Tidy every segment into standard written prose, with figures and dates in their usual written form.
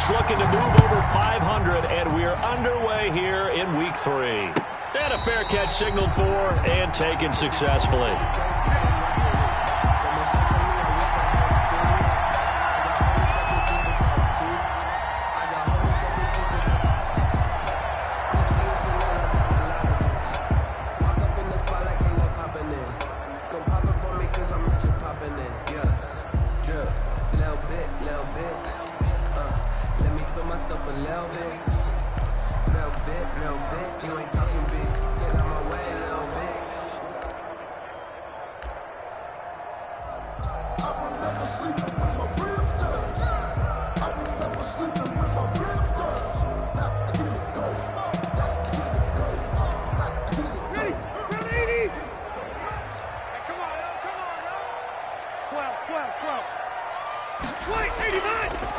Colts looking to move over 500, and we're underway here in Week 3. And a fair catch signaled for and taken successfully.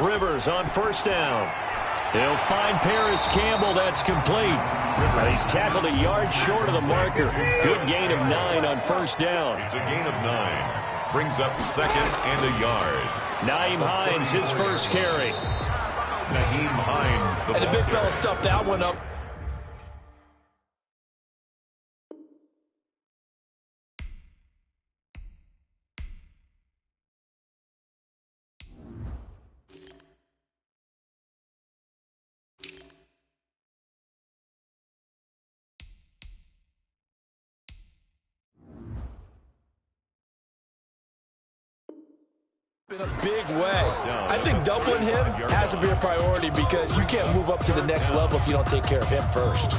Rivers on first down. He'll find Paris Campbell. That's complete. He's tackled a yard short of the marker. Good gain of 9 on first down. It's a gain of 9. Brings up second and a yard. Nyheim Hines, his first carry. Nyheim Hines. And the big fella stuffed that one up. In a big way. I think doubling him has to be a priority because you can't move up to the next level if you don't take care of him first.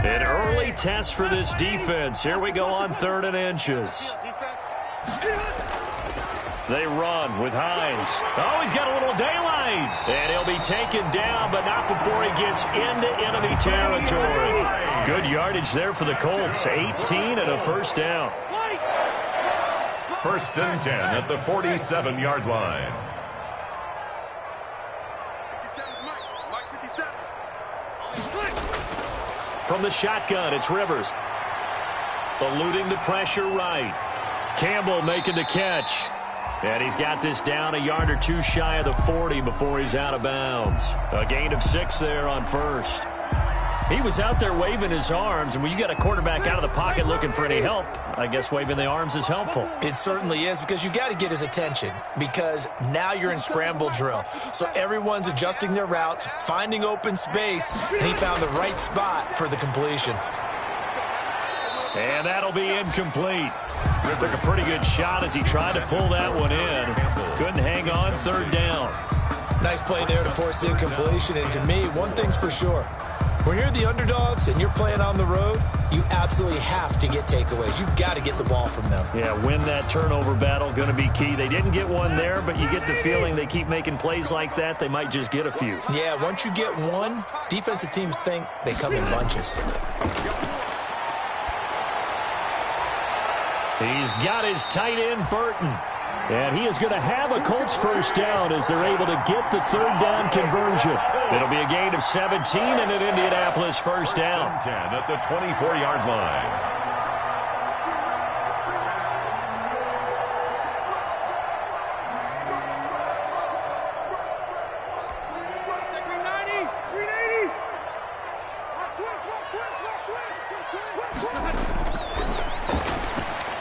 An early test for this defense. Here we go on 3rd and inches. They run with Hines. Oh, he's got a little daylight. And he'll be taken down, but not before he gets into enemy territory. Good yardage there for the Colts. 18 and a first down. First and 10 at the 47-yard line. From the shotgun, it's Rivers. Eluding the pressure right. Campbell making the catch. And he's got this down a yard or two shy of the 40 before he's out of bounds. A gain of 6 there on first. He was out there waving his arms, and when you got a quarterback out of the pocket looking for any help, I guess waving the arms is helpful. It certainly is, because you got to get his attention, because now you're in scramble drill. So everyone's adjusting their routes, finding open space, and he found the right spot for the completion. And that'll be incomplete. Took a pretty good shot as he tried to pull that one in. Couldn't hang on, 3rd down. Nice play there to force the incompletion, and to me, one thing's for sure. When you're the underdogs and you're playing on the road, you absolutely have to get takeaways. You've got to get the ball from them. Yeah, win that turnover battle, going to be key. They didn't get one there, but you get the feeling they keep making plays like that, they might just get a few. Yeah, once you get one, defensive teams think they come in bunches. He's got his tight end, Burton. And he is going to have a Colts first down as they're able to get the 3rd down conversion. It'll be a gain of 17 and an Indianapolis first down. 10 at the 24-yard line.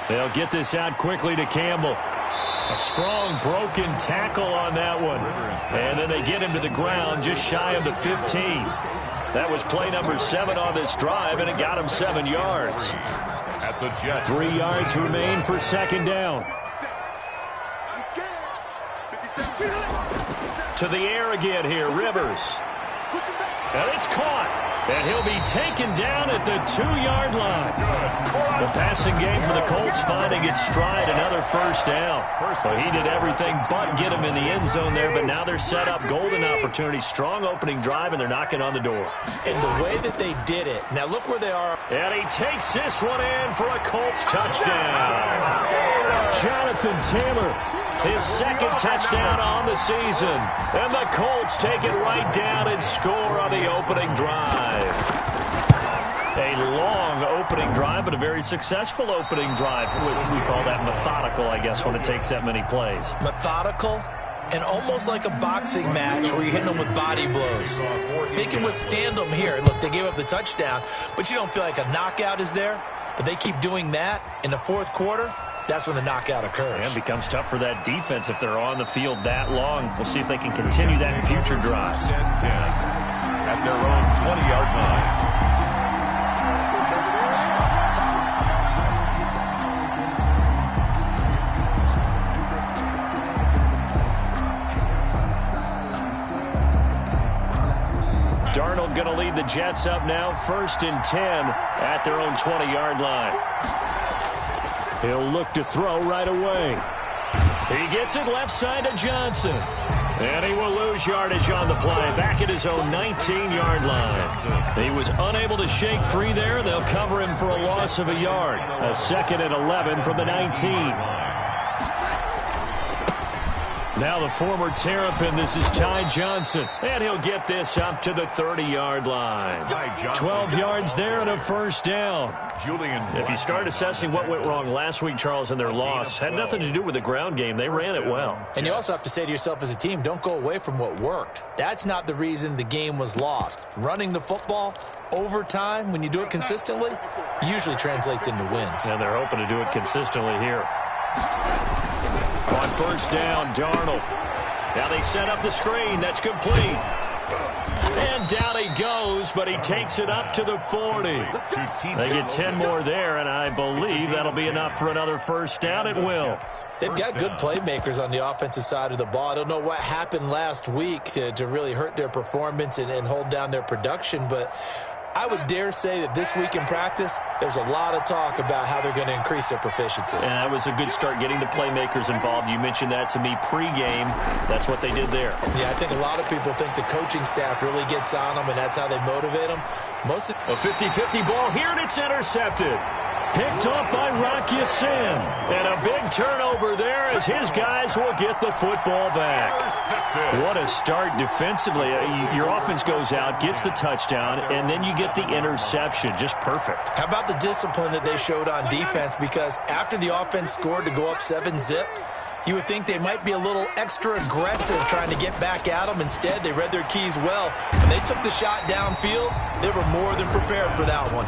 They'll get this out quickly to Campbell. A strong broken tackle on that one. And then they get him to the ground just shy of the 15. That was play number 7 on this drive, and it got him 7 yards. At the Jets. 3 yards remain for 2nd down. To the air again here, Rivers. And it's caught. And he'll be taken down at the 2-yard line. The passing game for the Colts finding its stride, another first down. So he did everything but get him in the end zone there, but now they're set up golden opportunity, strong opening drive, and they're knocking on the door. And the way that they did it, now look where they are. And he takes this one in for a Colts touchdown. Jonathan Taylor, his 2nd touchdown on the season. And the Colts take it right down and score on the opening drive. A long opening drive, but a very successful opening drive. We call that methodical, I guess, when it takes that many plays. Methodical and almost like a boxing match where you're hitting them with body blows. They can withstand them here. Look, they gave up the touchdown, but you don't feel like a knockout is there. But they keep doing that in the fourth quarter. That's when the knockout occurs. And it becomes tough for that defense if they're on the field that long. We'll see if they can continue that in future drives. 10-10 at their own 20-yard line. Darnold going to lead the Jets up now, 1st and 10 at their own 20-yard line. He'll look to throw right away. He gets it left side to Johnson. And he will lose yardage on the play, back at his own 19-yard line. He was unable to shake free there. They'll cover him for a loss of a yard. A 2nd and 11 from the 19. Now the former Terrapin, this is Ty Johnson. And he'll get this up to the 30-yard line. 12 yards there and a 1st down. If you start assessing what went wrong last week, Charles, in their loss, had nothing to do with the ground game. They ran it well. And you also have to say to yourself as a team, don't go away from what worked. That's not the reason the game was lost. Running the football overtime, when you do it consistently, usually translates into wins. And they're hoping to do it consistently here. On 1st down, Darnold. Now they set up the screen. That's complete. And down he goes, but he takes it up to the 40. They get 10 more there, and I believe that'll be enough for another 1st down. It will. They've got good playmakers on the offensive side of the ball. I don't know what happened last week to really hurt their performance and hold down their production, but I would dare say that this week in practice, there's a lot of talk about how they're going to increase their proficiency. And that was a good start, getting the playmakers involved. You mentioned that to me pregame. That's what they did there. Yeah, I think a lot of people think the coaching staff really gets on them, and that's how they motivate them. A 50-50 ball here, and it's intercepted. Picked off by Rocky Sin. And a big turnover there as his guys will get the football back. What a start defensively. Your offense goes out, gets the touchdown, and then you get the interception. Just perfect. How about the discipline that they showed on defense? Because after the offense scored to go up 7-zip, you would think they might be a little extra aggressive trying to get back at them. Instead, they read their keys well. When they took the shot downfield, they were more than prepared for that one.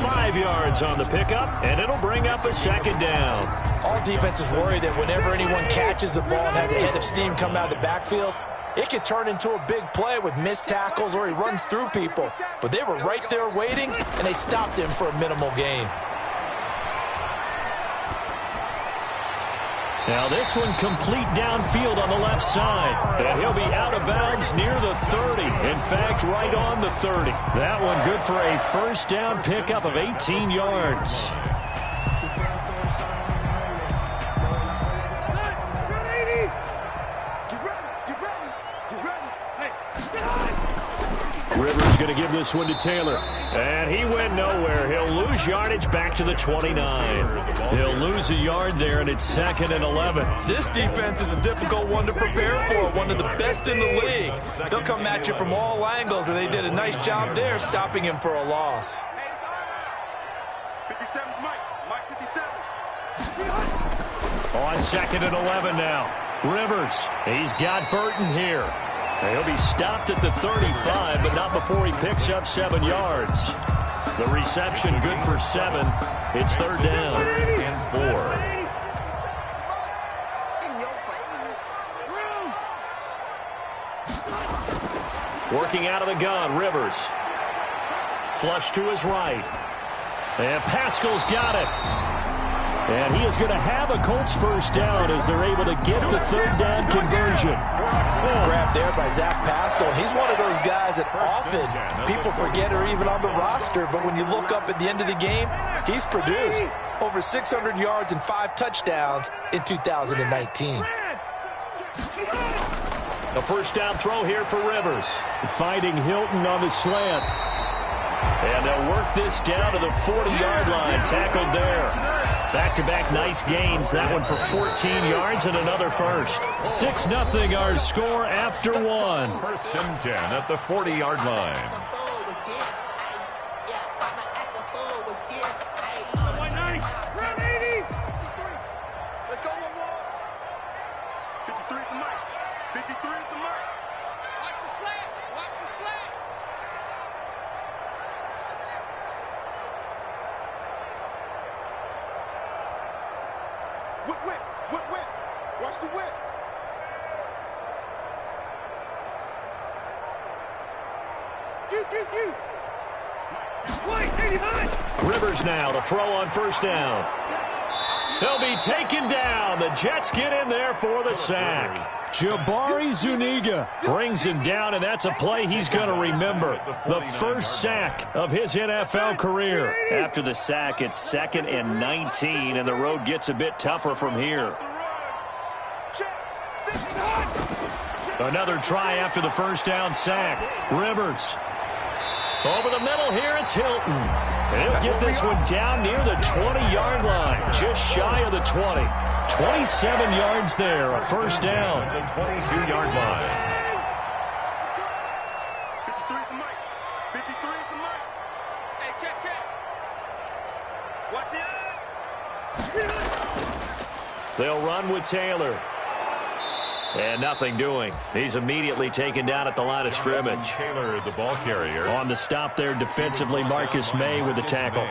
5 yards on the pickup, and it'll bring up a 2nd down. All defenses worry that whenever anyone catches the ball and has a head of steam come out of the backfield, it could turn into a big play with missed tackles or he runs through people. But they were right there waiting, and they stopped him for a minimal gain. Now this one complete downfield on the left side. And he'll be out of bounds near the 30. In fact, right on the 30. That one good for a 1st down pickup of 18 yards. Rivers going to give this one to Taylor. And he went nowhere. He'll lose yardage back to the 29. He'll lose a yard there, and it's 2nd and 11. This defense is a difficult one to prepare for, one of the best in the league. They'll come at you from all angles, and they did a nice job there stopping him for a loss. 57's Mike 57. On 2nd and 11 now. Rivers, he's got Burton here. He'll be stopped at the 35, but not before he picks up 7 yards. The reception good for 7. It's 3rd down. And 4. In your face. Working out of the gun, Rivers. Flush to his right. And Pascal's got it. And he is going to have a Colts 1st down as they're able to get the 3rd down conversion. Grabbed there by Zach Pascal. He's one of those guys that often people forget are even on the roster, but when you look up at the end of the game, he's produced over 600 yards and 5 touchdowns in 2019. A 1st down throw here for Rivers. Fighting Hilton on the slant. And they'll work this down to the 40-yard line. Tackled there. Back-to-back nice gains. That one for 14 yards and another 1st. 6-0 our score after 1. 1st and 10 at the 40-yard line. Rivers now to throw on first down. He'll be taken down. The Jets get in there for the sack. Jabari Zuniga brings him down, and that's a play he's going to remember. The first sack of his NFL career. After the sack, it's 2nd and 19, and the road gets a bit tougher from here. Another try after the first down sack. Rivers. Over the middle here, it's Hilton. And he'll get this one down near the 20-yard line, just shy of the 20. 27 yards there, a first down. The 22-yard line. 53 is the mic. 53 is the mic. Hey, check. Watch the They'll run with Taylor. And nothing doing. He's immediately taken down at the line of scrimmage. Taylor, the ball carrier. On the stop there defensively, Marcus May with the tackle.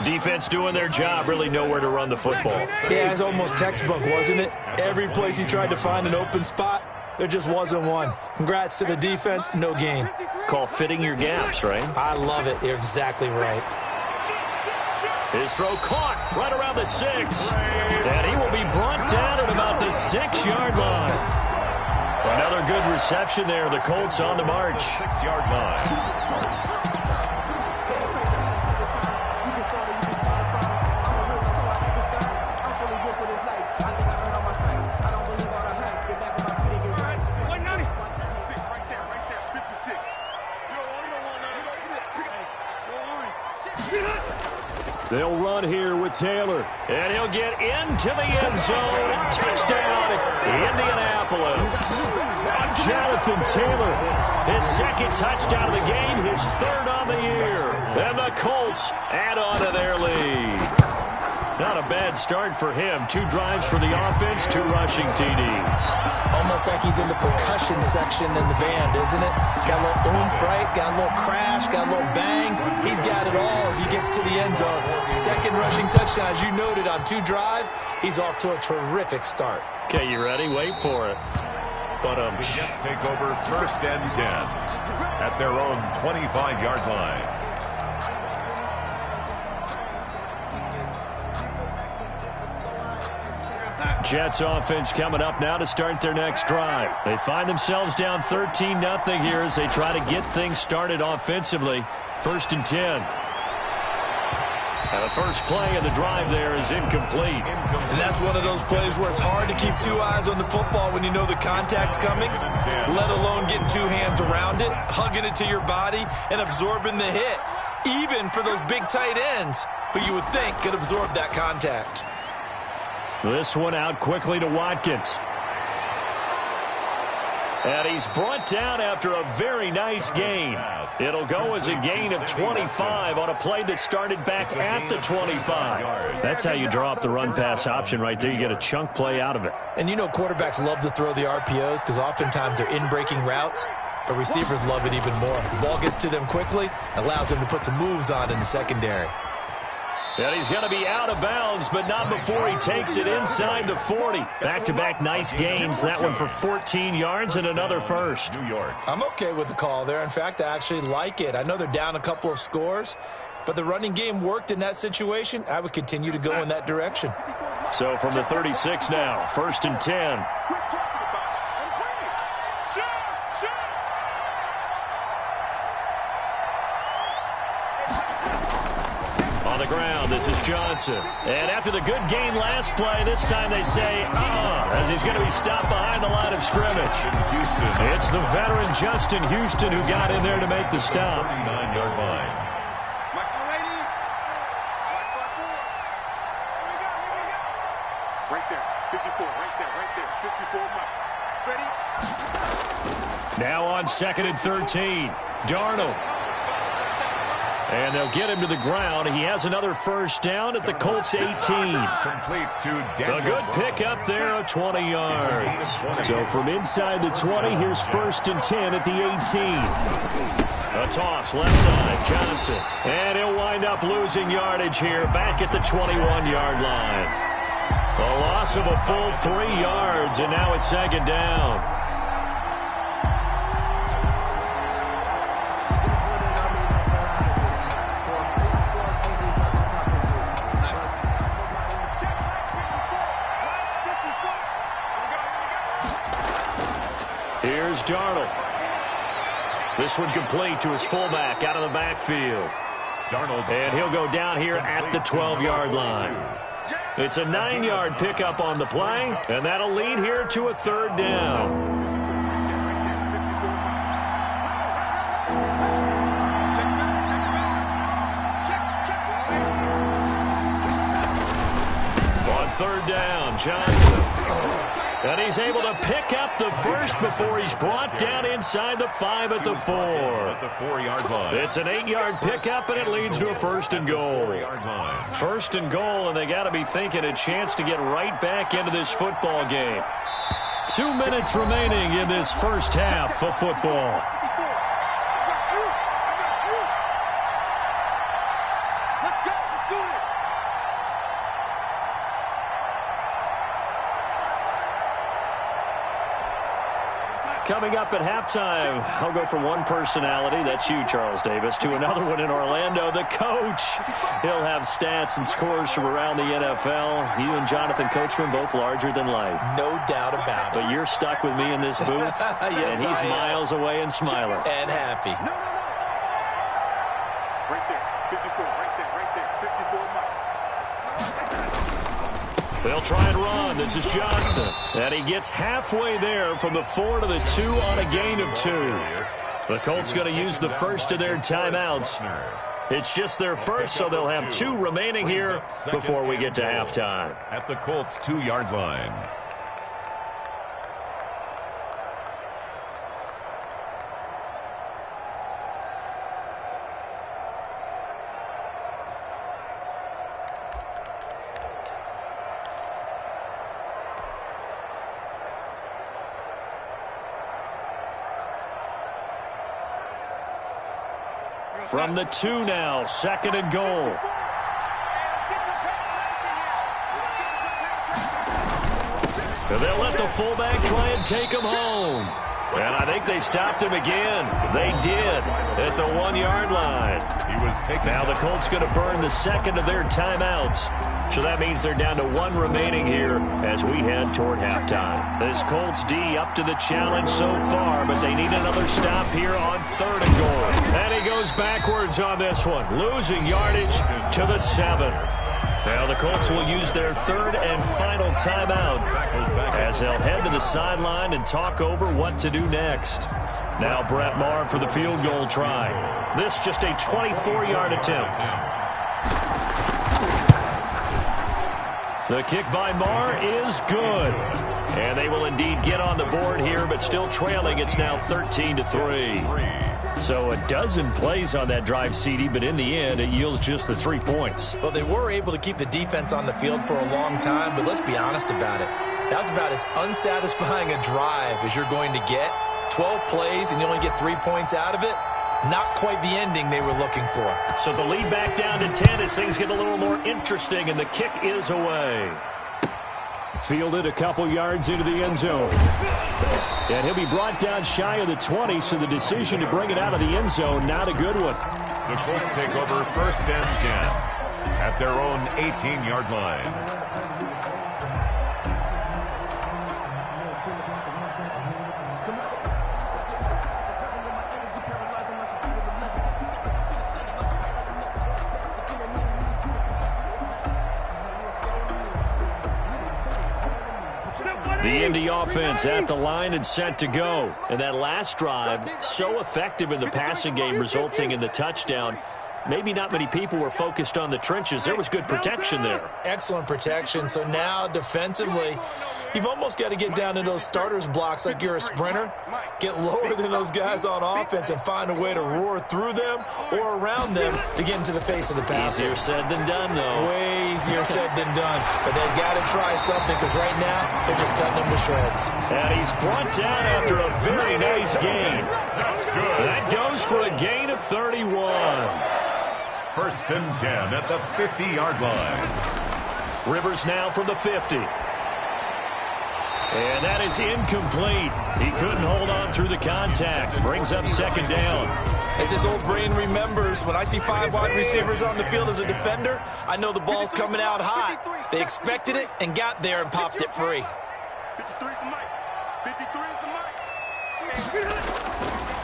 Defense doing their job, really nowhere to run the football. Yeah, it's almost textbook, wasn't it? Every place he tried to find an open spot, there just wasn't one. Congrats to the defense, no gain. Call fitting your gaps, right? I love it. You're exactly right. His throw caught right around the 6. And he will be brought down at about the 6-yard line. Another good reception there. The Colts on the march. 6-yard line. They'll run here with Taylor. And he'll get into the end zone. Touchdown, Indianapolis. Jonathan Taylor, his 2nd touchdown of the game, his 3rd on the year. And the Colts add on to their lead. Not a bad start for him. 2 drives for the offense, 2 rushing TDs. Almost like he's in the percussion section in the band, isn't it? Got a little oomph, right? Got a little crash, got a little bang. He's got it all as he gets to the end zone. 2nd rushing touchdown, as you noted, on 2 drives. He's off to a terrific start. Okay, you ready? Wait for it. But The Jets take over 1st and 10 at their own 25-yard line. Jets offense coming up now to start their next drive. They find themselves down 13-0 here as they try to get things started offensively. 1st and 10. And the first play of the drive there is incomplete. And that's one of those plays where it's hard to keep 2 eyes on the football when you know the contact's coming, let alone getting 2 hands around it, hugging it to your body, and absorbing the hit, even for those big tight ends who you would think could absorb that contact. This one out quickly to Watkins. And he's brought down after a very nice gain. It'll go as a gain of 25 on a play that started back at the 25. That's how you draw up the run-pass option right there. You get a chunk play out of it. And you know quarterbacks love to throw the RPOs because oftentimes they're in-breaking routes, but receivers love it even more. The ball gets to them quickly, allows them to put some moves on in the secondary. And he's going to be out of bounds, but not before he takes it inside the 40. Back-to-back nice gains. That one for 14 yards and another first. New York. I'm okay with the call there. In fact, I actually like it. I know they're down a couple of scores, but the running game worked in that situation. I would continue to go in that direction. So from the 36 now, 1st and 10. The ground. This is Johnson. And after the good gain last play, this time they say, as he's going to be stopped behind the line of scrimmage. It's the veteran Justin Houston who got in there to make the stop. 39-yard line. Right there. 54. Right there. 54. Ready? Now on 2nd and 13. Darnold. And they'll get him to the ground. He has another first down at the Colts 18. Complete to Daniel. A good pick up there of 20 yards. So from inside the 20, here's 1st and 10 at the 18. A toss left side, Johnson. And he'll wind up losing yardage here back at the 21-yard line. A loss of a full 3 yards, and now it's 2nd down. Darnold. This one complete to his fullback out of the backfield. Darnold. And he'll go down here at the 12-yard line. It's a 9-yard pickup on the play, and that'll lead here to a third down. Third down, Johnson. And he's able to pick up the first before he's brought down inside the 5 at the 4. At the 4-yard line. It's an 8-yard pickup, and it leads to a first and goal. First and goal, and they got to be thinking a chance to get right back into this football game. 2 minutes remaining in this first half of football. Coming up at halftime, I'll go from one personality, that's you, Charles Davis, to another one in Orlando, the coach. He'll have stats and scores from around the NFL. You and Jonathan Coachman, both larger than life. No doubt about it. But you're stuck with me in this booth, yes, and he's miles away and smiling. And happy. No. Right there, 54, right there, 54, Mike. They'll try and run. This is Johnson. And he gets halfway there from the 4 to the 2 on a gain of 2. The Colts going to use the first of their timeouts. It's just their first, so they'll have 2 remaining here before we get to halftime. At the Colts' 2-yard line. From the 2 now, second and goal. And they'll let the fullback try and take him home. And I think they stopped him again. They did at the 1-yard line. He was taken. Now the Colts going to burn the second of their timeouts. So that means they're down to 1 remaining here as we head toward halftime. This Colts D up to the challenge so far, but they need another stop here on third and goal. And he goes backwards on this one, losing yardage to the 7. Now the Colts will use their third and final timeout as they'll head to the sideline and talk over what to do next. Now Brett Maher for the field goal try. This just a 24-yard attempt. The kick by Maher is good. And they will indeed get on the board here, but still trailing. It's now 13-3. So a dozen plays on that drive, CD, but in the end, it yields just the 3 points. Well, they were able to keep the defense on the field for a long time, but let's be honest about it. That was about as unsatisfying a drive as you're going to get. 12 plays and you only get 3 points out of it. Not quite the ending they were looking for. So the lead back down to 10 as things get a little more interesting, and the kick is away. Fielded a couple yards into the end zone. And he'll be brought down shy of the 20, so the decision to bring it out of the end zone, not a good one. The Colts take over first and 10 at their own 18-yard line. The Indy offense at the line and set to go. And that last drive, so effective in the passing game, resulting in the touchdown. Maybe not many people were focused on the trenches. There was good protection there. Excellent protection. So now defensively, you've almost got to get down to those starters blocks like you're a sprinter. Get lower than those guys on offense and find a way to roar through them or around them to get into the face of the passer. Easier said than done, though. Way easier said than done. But they've got to try something because right now they're just cutting them to shreds. And he's brought down after a very nice gain. That's good. That goes for a gain of 31. First and 10 at the 50-yard line. Rivers now from the 50. And that is incomplete. He couldn't hold on through the contact. Brings up second down. As his old brain remembers, when I see 5 wide receivers on the field as a defender, I know the ball's coming out high. They expected it and got there and popped it free. 53 is the mic. 53 is the mic.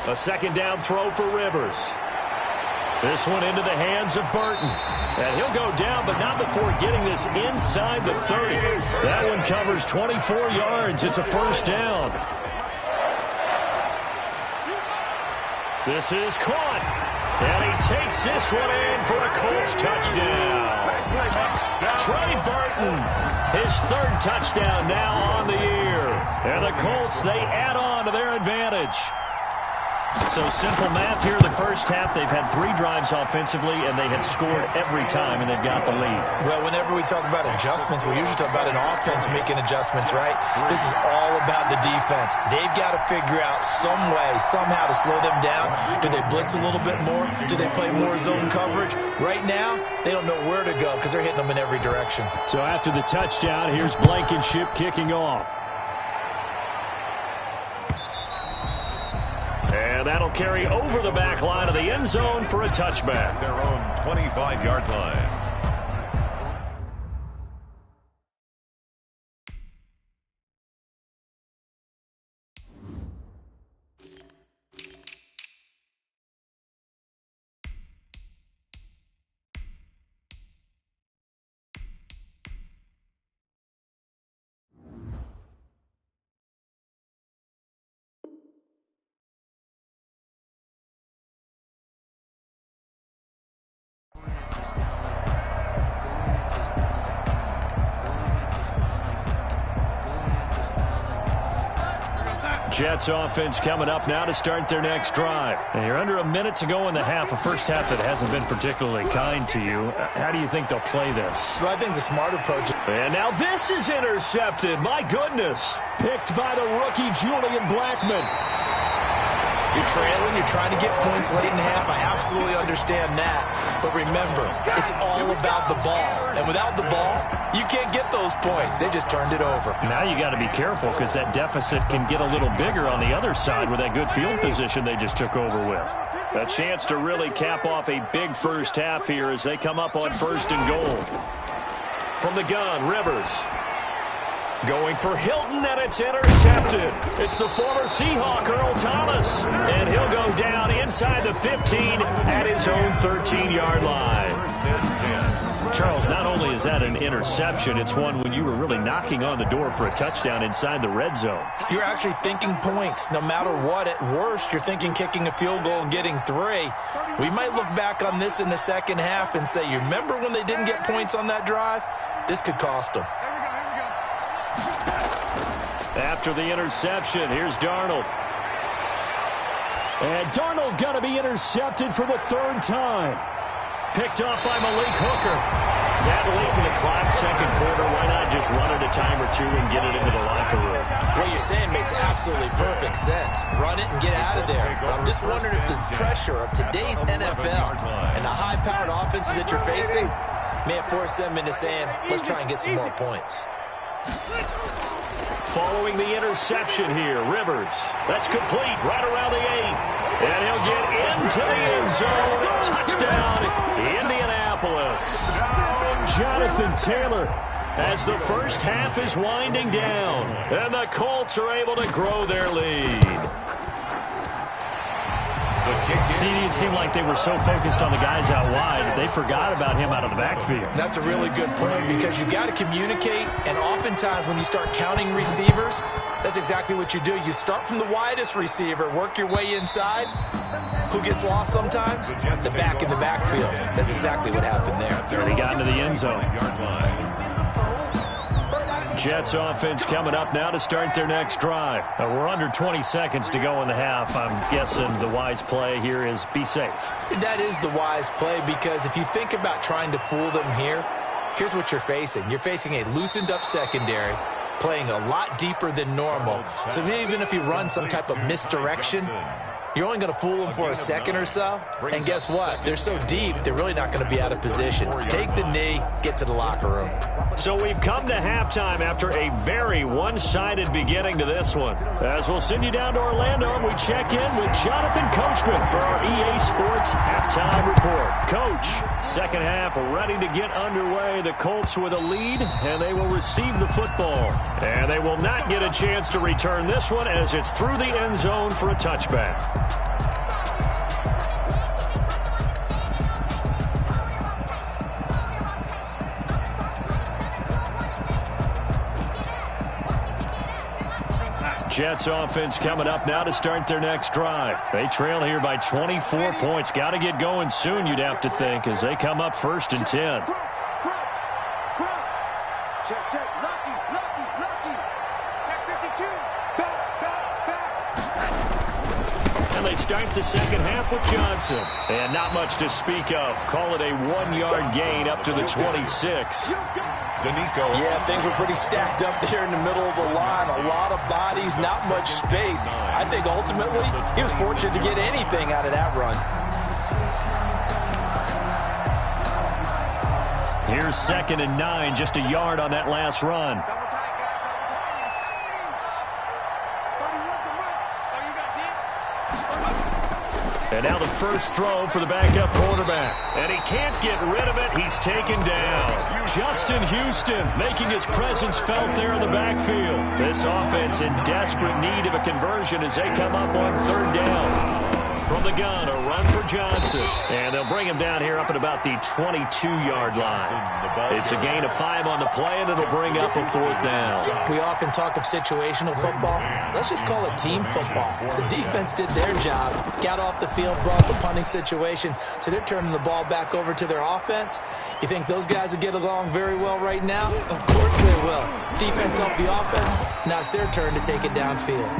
A second down throw for Rivers. This one into the hands of Burton. And he'll go down, but not before getting this inside the 30. That one covers 24 yards. It's a first down. This is caught. And he takes this one in for a Colts touchdown. Trey Burton, his third touchdown now on the year. And the Colts, they add on to their advantage. So simple math here in the first half. They've had 3 drives offensively, and they have scored every time, and they've got the lead. Well, whenever we talk about adjustments, we usually talk about an offense making adjustments, right? This is all about the defense. They've got to figure out some way, somehow to slow them down. Do they blitz a little bit more? Do they play more zone coverage? Right now, they don't know where to go because they're hitting them in every direction. So after the touchdown, here's Blankenship kicking off. And that'll carry over the back line of the end zone for a touchback. Their own 25-yard line. Jets offense coming up now to start their next drive. And you're under a minute to go in the half, a first half that hasn't been particularly kind to you. How do you think they'll play this? Well, I think the smart approach. And now this is intercepted. My goodness. Picked by the rookie Julian Blackmon. You're trailing, you're trying to get points late in the half. I absolutely understand that. But remember, it's all about the ball. And without the ball, you can't get those points. They just turned it over. Now you got to be careful because that deficit can get a little bigger on the other side with that good field position they just took over with. A chance to really cap off a big first half here as they come up on 1st and goal. From the gun, Rivers. Going for Hilton, and it's intercepted. It's the former Seahawk, Earl Thomas. And he'll go down inside the 15 at his own 13-yard line. Charles, not only is that an interception, it's one when you were really knocking on the door for a touchdown inside the red zone. You're actually thinking points. No matter what, at worst, you're thinking kicking a field goal and getting 3. We might look back on this in the second half and say, you remember when they didn't get points on that drive? This could cost them. After the interception, here's Darnold. And Darnold going to be intercepted for the 3rd time. Picked off by Malik Hooker. That late in the clock, second quarter, why not just run it a time or 2 and get it into the locker room? What you're saying makes absolutely perfect sense. Run it and get out of there. But I'm just wondering if the pressure of today's NFL and the high-powered offenses that you're facing may force them into saying, let's try and get some more points. Following the interception here, Rivers. That's complete right around the 8. And he'll get into the end zone. Touchdown, Indianapolis. Jonathan Taylor as the first half is winding down. And the Colts are able to grow their lead. See, it seemed like they were so focused on the guys out wide, they forgot about him out of the backfield. That's a really good point because you've got to communicate, and oftentimes when you start counting receivers, that's exactly what you do. You start from the widest receiver, work your way inside. Who gets lost sometimes? The back in the backfield. That's exactly what happened there. And he got into the end zone. Jets offense coming up now to start their next drive. We're under 20 seconds to go in the half. I'm guessing the wise play here is be safe. That is the wise play because if you think about trying to fool them here, here's what you're facing. You're facing a loosened up secondary, playing a lot deeper than normal. So even if you run some type of misdirection, you're only going to fool them for a second or so. And guess what? They're so deep, they're really not going to be out of position. Take the knee, get to the locker room. So we've come to halftime after a very one-sided beginning to this one. As we'll send you down to Orlando, and we check in with Jonathan Coachman for our EA Sports Halftime Report. Coach, second half ready to get underway. The Colts with a lead, and they will receive the football. And they will not get a chance to return this one as it's through the end zone for a touchback. Jets offense coming up now to start their next drive. They trail here by 24 points. Got to get going soon, you'd have to think, as they come up 1st and 10. Check, check. Lucky. Check 52. Back. And they start the second half with Johnson. And not much to speak of. Call it a 1-yard gain up to the 26. Yeah, things were pretty stacked up there in the middle of the line. A lot of bodies, not much space. I think ultimately he was fortunate to get anything out of that run. Here's 2nd and 9, just a yard on that last run. And now the first throw for the backup quarterback. And he can't get rid of it. He's taken down. Justin Houston making his presence felt there in the backfield. This offense in desperate need of a conversion as they come up on 3rd down. From the gun, a run for Johnson. And they'll bring him down here up at about the 22-yard line. It's a gain of 5 on the play, and it'll bring up a 4th down. We often talk of situational football. Let's just call it team football. The defense did their job, got off the field, brought the punting situation, so they're turning the ball back over to their offense. You think those guys will get along very well right now? Of course they will. Defense helped the offense. Now it's their turn to take it downfield.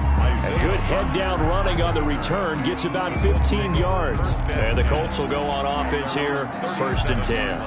A good head-down running on the return gets about 15 yards. And the Colts will go on offense here, 1st and 10.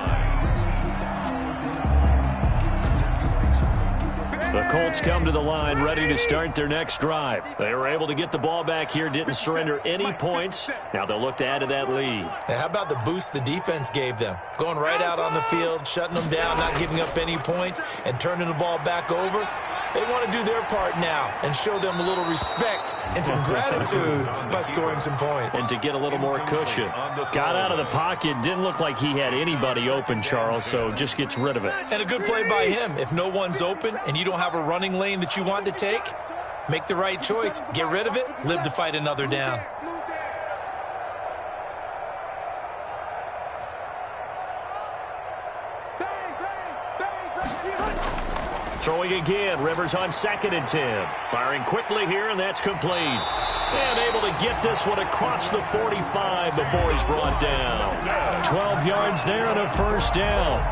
The Colts come to the line ready to start their next drive. They were able to get the ball back here, didn't surrender any points. Now they'll look to add to that lead. How about the boost the defense gave them? Going right out on the field, shutting them down, not giving up any points, and turning the ball back over. They want to do their part now and show them a little respect and some gratitude by scoring some points. And to get a little more cushion. Got out of the pocket, didn't look like he had anybody open, Charles, so just gets rid of it. And a good play by him. If no one's open and you don't have a running lane that you want to take, make the right choice. Get rid of it, live to fight another down. Throwing again, Rivers on 2nd and 10. Firing quickly here, and that's complete. And able to get this one across the 45 before he's brought down. 12 yards there and a 1st down.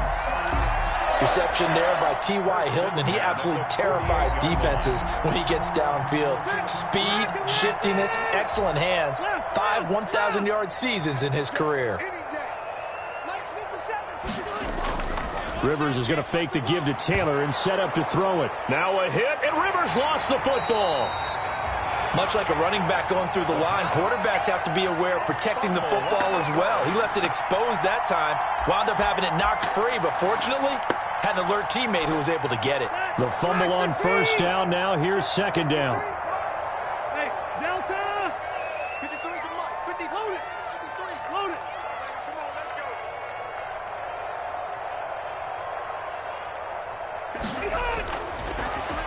Reception there by T.Y. Hilton, and he absolutely terrifies defenses when he gets downfield. Speed, shiftiness, excellent hands. 5 1,000-yard seasons in his career. Rivers is going to fake the give to Taylor and set up to throw it. Now a hit, and Rivers lost the football. Much like a running back going through the line, quarterbacks have to be aware of protecting the football as well. He left it exposed that time, wound up having it knocked free, but fortunately had an alert teammate who was able to get it. The fumble on 1st down. Now here's 2nd down. Hey, Delta! 53 to Mike. 50, load it. 53, load it. Come on, let's go.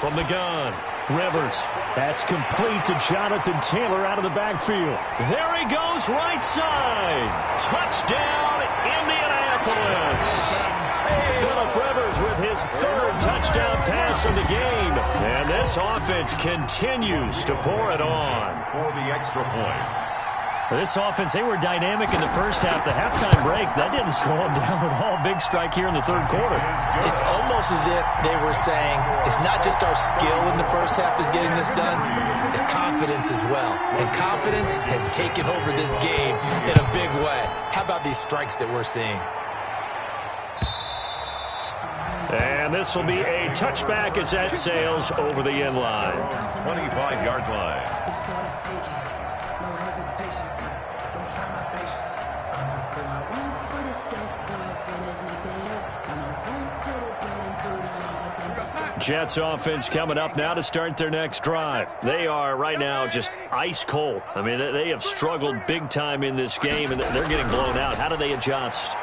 From the gun, Rivers. That's complete to Jonathan Taylor out of the backfield. There he goes, right side. Touchdown, Indianapolis. Phillip Rivers with his 3rd touchdown pass of the game. And this offense continues to pour it on. For the extra point. This offense, they were dynamic in the first half. The halftime break, that didn't slow them down at all. Big strike here in the 3rd quarter. It's almost as if they were saying, it's not just our skill in the first half that's getting this done, it's confidence as well. And confidence has taken over this game in a big way. How about these strikes that we're seeing? And this will be a touchback as that sails over the end line. 25-yard line. Jets offense coming up now to start their next drive. They are right now just ice cold. I mean, they have struggled big time in this game, and they're getting blown out. How do they adjust?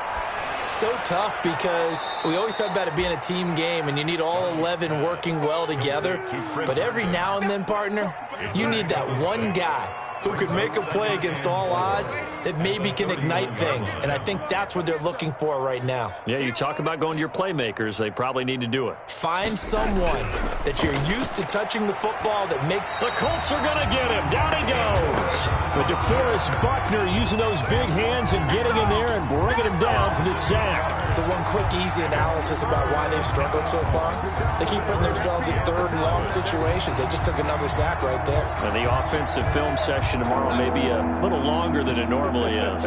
So tough because we always talk about it being a team game, and you need all 11 working well together. But every now and then, partner, you need that one guy who could make a play against all odds that maybe can ignite things. And I think that's what they're looking for right now. Yeah, you talk about going to your playmakers. They probably need to do it. Find someone that you're used to touching the football that makes... The Colts are going to get him. Down he goes. But DeForest Buckner using those big hands and getting in there and bringing him down for the sack. So one quick, easy analysis about why they've struggled so far. They keep putting themselves in third and long situations. They just took another sack right there. And the offensive film session tomorrow may be a little longer than it normally is.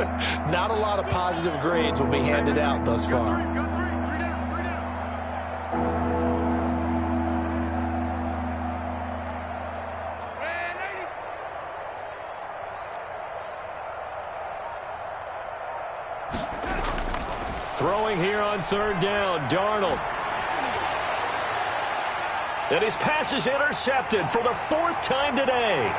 Not a lot of positive grades will be handed out thus far. Throwing here on third down, Darnold. And his pass is intercepted for the fourth time today.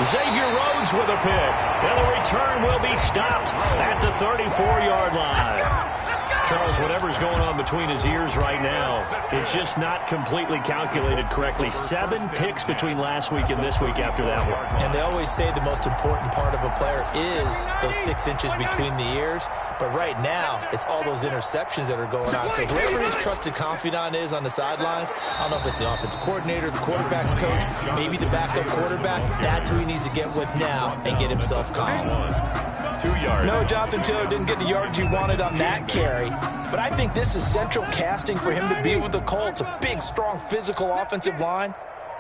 Xavier Rhodes with a pick. And the return will be stopped at the 34-yard line. Charles, whatever's going on between his ears right now, it's just not completely calculated correctly. 7 picks between last week and this week after that one. And they always say the most important part of a player is those 6 inches between the ears. But right now, it's all those interceptions that are going on. So whoever his trusted confidant is on the sidelines, I don't know if it's the offensive coordinator, the quarterback's coach, maybe the backup quarterback, that's who he needs to get with now and get himself calm. 2 yards. No, Jonathan Taylor didn't get the yardage he wanted on that carry. But I think this is central casting for him to be with the Colts. A big, strong, physical offensive line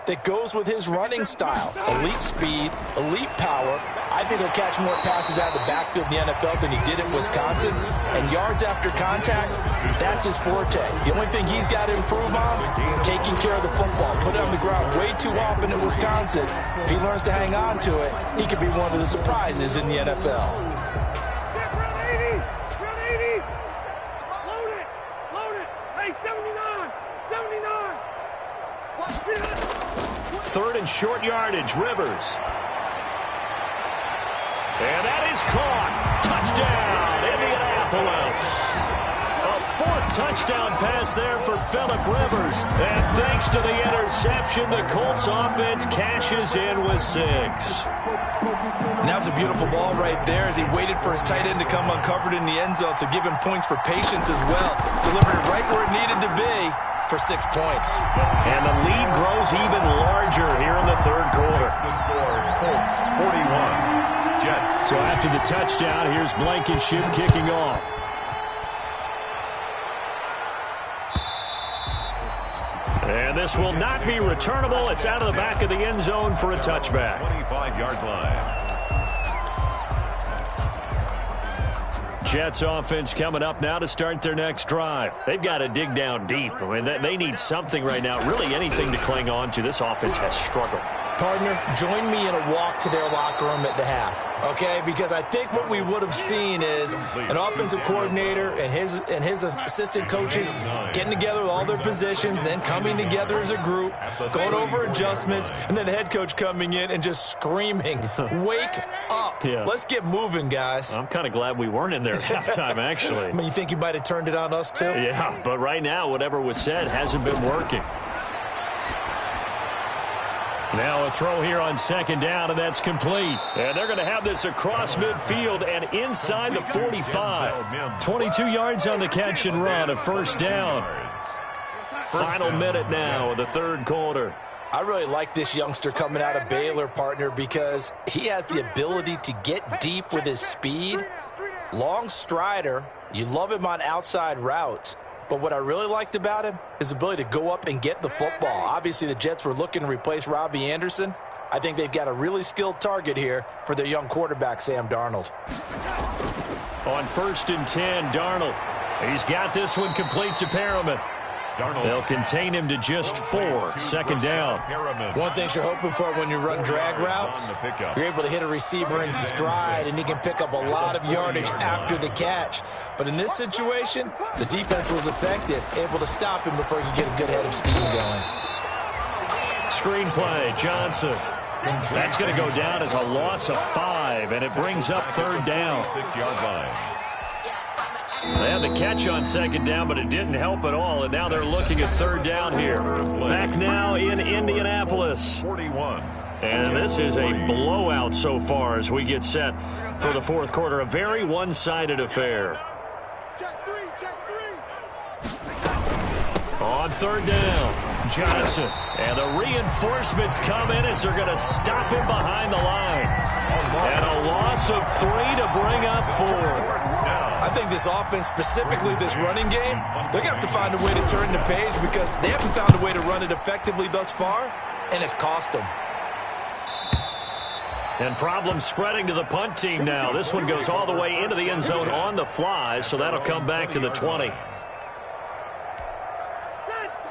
that goes with his running style. Elite speed, elite power. I think he'll catch more passes out of the backfield in the NFL than he did at Wisconsin. And yards after contact, that's his forte. The only thing he's got to improve on, taking care of the football. Put it on the ground way too often at Wisconsin. If he learns to hang on to it, he could be one of the surprises in the NFL. Third and short yardage, Rivers. And that is caught. Touchdown, Indianapolis. A 4th touchdown pass there for Phillip Rivers. And thanks to the interception, the Colts offense cashes in with 6. And that was a beautiful ball right there as he waited for his tight end to come uncovered in the end zone, so give him points for patience as well. Delivered it right where it needed to be for 6 points. And the lead grows even larger here in the third quarter. The score, Colts 41, Jets. So after the touchdown, here's Blankenship kicking off. And this will not be returnable. It's out of the back of the end zone for a touchback. 25-yard line. Jets offense coming up now to start their next drive. They've got to dig down deep. I mean, they need something right now, really anything to cling on to. This offense has struggled. Partner, join me in a walk to their locker room at the half, okay? Because I think what we would have seen is an offensive coordinator and his assistant coaches getting together with all their positions, then coming together as a group, going over adjustments, and then the head coach coming in and just screaming, "Wake up. Yeah. Let's get moving, guys." I'm kind of glad we weren't in there at halftime, actually. I mean, you think he might have turned it on us, too? Yeah, but right now, whatever was said hasn't been working. Now a throw here on second down, and that's complete. And they're going to have this across midfield and inside the 45. 22 yards on the catch and run, a first down. Final minute now of the third quarter. I really like this youngster coming out of Baylor, partner, because he has the ability to get deep with his speed. Long strider. You love him on outside routes. But what I really liked about him is his ability to go up and get the football. Obviously, the Jets were looking to replace Robbie Anderson. I think they've got a really skilled target here for their young quarterback, Sam Darnold. On 1st and 10, Darnold. He's got this one complete to Perriman. They'll contain him to just 4. Second down. One thing you're hoping for when you run drag routes, you're able to hit a receiver in stride, and he can pick up a lot of yardage after the catch. But in this situation, the defense was effective, able to stop him before he could get a good head of steam going. Screenplay, Johnson. That's going to go down as a loss of 5, and it brings up third down. 6-yard line. They had the catch on second down, but it didn't help at all, and now they're looking at third down here. Back now in Indianapolis. 41. And this is a blowout so far as we get set for the fourth quarter. A very one-sided affair. Check three. On third down, Johnson. And the reinforcements come in as they're going to stop him behind the line. And a loss of 3 to bring up 4. I think this offense, specifically this running game, they're going to have to find a way to turn the page because they haven't found a way to run it effectively thus far, and it's cost them. And problems spreading to the punt team now. This one goes all the way into the end zone on the fly, so that'll come back to the 20.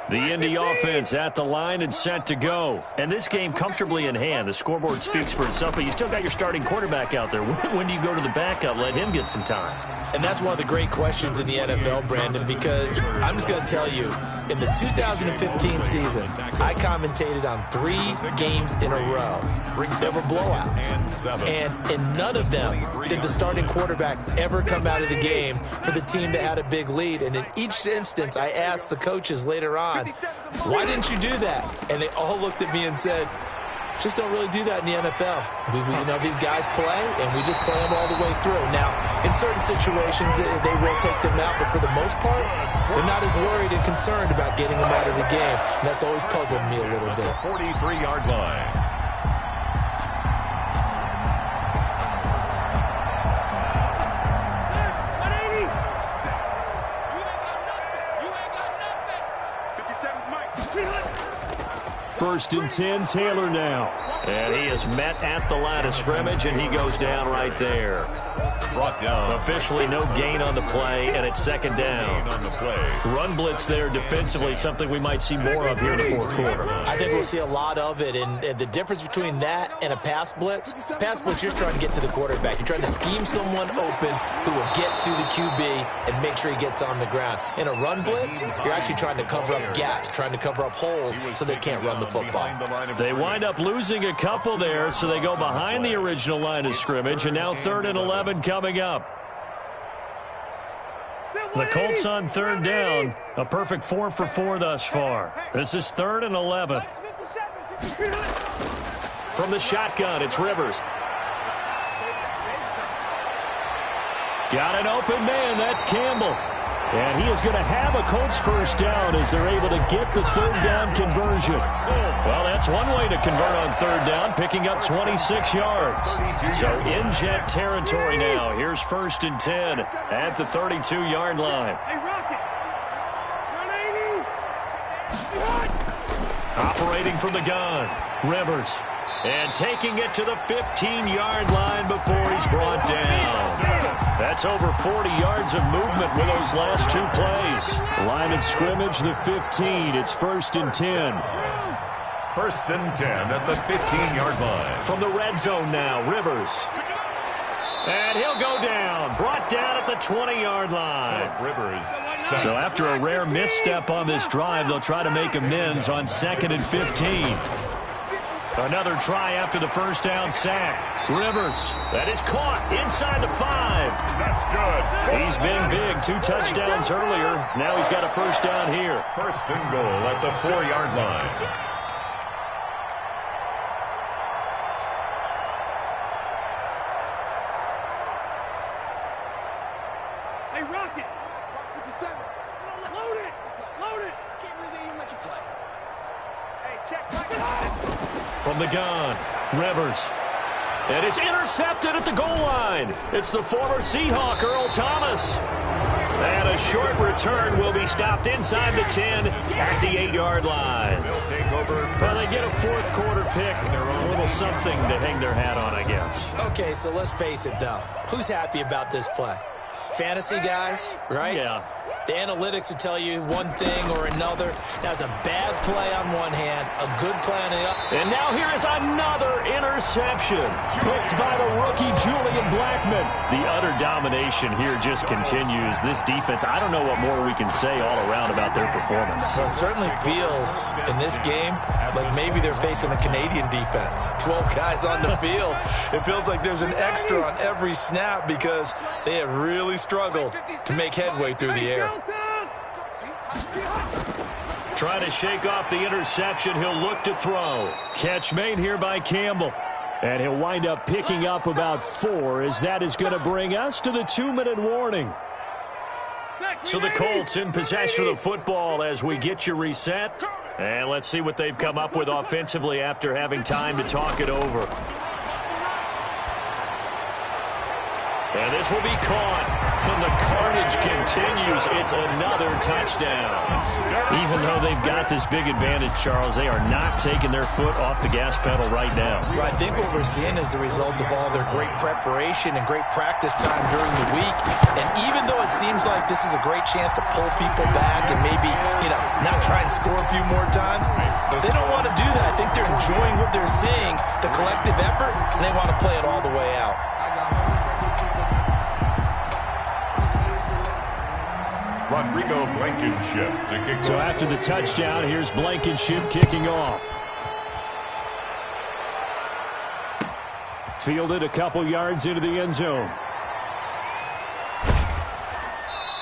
The Indy offense at the line and set to go. And this game comfortably in hand. The scoreboard speaks for itself, but you still got your starting quarterback out there. When do you go to the backup, let him get some time? And that's one of the great questions in the NFL, Brandon, because I'm just going to tell you, in the 2015 season, I commentated on 3 games in a row that were blowouts. And in none of them did the starting quarterback ever come out of the game for the team that had a big lead. And in each instance, I asked the coaches later on, why didn't you do that? And they all looked at me and said, just don't really do that in the NFL. These guys play, and we just play them all the way through. Now, in certain situations, they will take them out, but for the most part, they're not as worried and concerned about getting them out of the game. And that's always puzzled me a little bit. 43-yard line. First and 10, Taylor now. And he is met at the line of scrimmage, and he goes down right there. Brought down. Officially no gain on the play, and it's second down. On the play. Run blitz there defensively, something we might see more of here in the fourth quarter. I think we'll see a lot of it, and the difference between that and a pass blitz, you're trying to get to the quarterback. You're trying to scheme someone open who will get to the QB and make sure he gets on the ground. In a run blitz, you're actually trying to cover up gaps, trying to cover up holes so they can't run the football. They wind up losing a couple there, so they go behind the original line of scrimmage, and now 3rd and 11 coming up. The Colts on third down, a perfect 4 for 4 thus far. This is 3rd and 11. From the shotgun, it's Rivers. Got an open man, that's Campbell. And he is going to have a Colts first down as they're able to get the 3rd down conversion. Well, that's one way to convert on 3rd down, picking up 26 yards. So in jet territory now. Here's 1st and 10 at the 32-yard line. Operating from the gun, Rivers. And taking it to the 15-yard line before he's brought down. That's over 40 yards of movement with those last 2 plays. Line of scrimmage, the 15. It's 1st and 10. 1st and 10 at the 15-yard line. From the red zone now, Rivers. And he'll go down. Brought down at the 20-yard line. Rivers. So after a rare misstep on this drive, they'll try to make amends on 2nd and 15. Another try after the first down sack. Rivers, that is caught inside the 5. That's good. He's been big, 2 touchdowns earlier. Now he's got a first down here. 1st and goal at the 4-yard line. Hey, Rocket. 57. Load it. Load it. Can't believe they even let you play. Hey, check. From the gun, Rivers. And it's intercepted at the goal line. It's the former Seahawk, Earl Thomas. And a short return will be stopped inside the 10 at the 8-yard line. Well, they get a fourth quarter pick. A little something to hang their hat on, I guess. Okay, so let's face it, though. Who's happy about this play? Fantasy guys, right? Yeah. The analytics will tell you one thing or another. That was a bad play on one hand, a good play on the other. And now here is another interception. Picked by the rookie Julian Blackmon. The utter domination here just continues. This defense, I don't know what more we can say all around about their performance. Well, it certainly feels in this game like maybe they're facing a Canadian defense. 12 guys on the field. It feels like there's an extra on every snap because they have really struggled to make headway through the air. Trying to shake off the interception. He'll look to throw. Catch made here by Campbell. And he'll wind up picking up about 4, as that is going to bring us to the 2-minute warning. So the Colts in possession of the football as we get you reset. And let's see what they've come up with offensively after having time to talk it over. And this will be caught. And the carnage continues. It's another touchdown. Even though they've got this big advantage, Charles, they are not taking their foot off the gas pedal right now. I think what we're seeing is the result of all their great preparation and great practice time during the week. And even though it seems like this is a great chance to pull people back and maybe, not try and score a few more times, they don't want to do that. I think they're enjoying what they're seeing, the collective effort, and they want to play it all the way out. Rodrigo Blankenship to kick So after the touchdown, here's Blankenship kicking off. Fielded a couple yards into the end zone.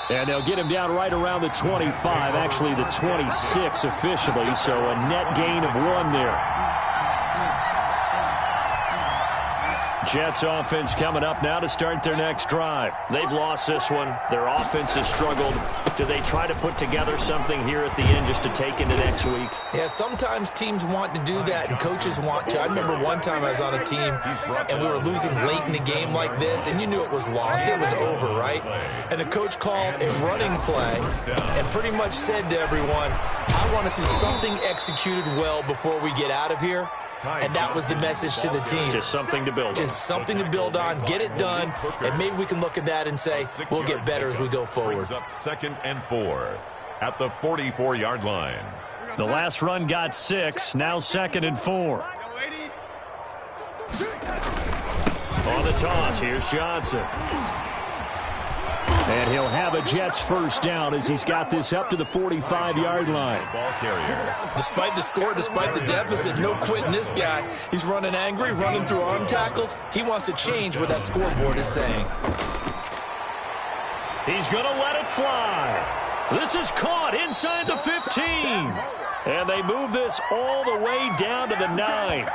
And they'll get him down right around the 25, actually the 26 officially, so a net gain of 1 there. Jets offense coming up now to start their next drive. They've lost this one. Their offense has struggled. Do they try to put together something here at the end just to take into next week? Yeah, sometimes teams want to do that and coaches want to. I remember one time I was on a team and we were losing late in a game like this, and you knew it was lost. It was over, right? And the coach called a running play and pretty much said to everyone, I want to see something executed well before we get out of here. And that was the message to the team. Just something to build on. Just something to build on, get it done, and maybe we can look at that and say, we'll get better as we go forward. Up 2nd and 4 at the 44-yard line. The last run got 6, now 2nd and 4. On the toss, here's Johnson. And he'll have a Jets first down as he's got this up to the 45-yard line. Ball carrier. Despite the score, despite the deficit, no quitting this guy. He's running angry, running through arm tackles. He wants to change what that scoreboard is saying. He's going to let it fly. This is caught inside the 15. And they move this all the way down to the 9.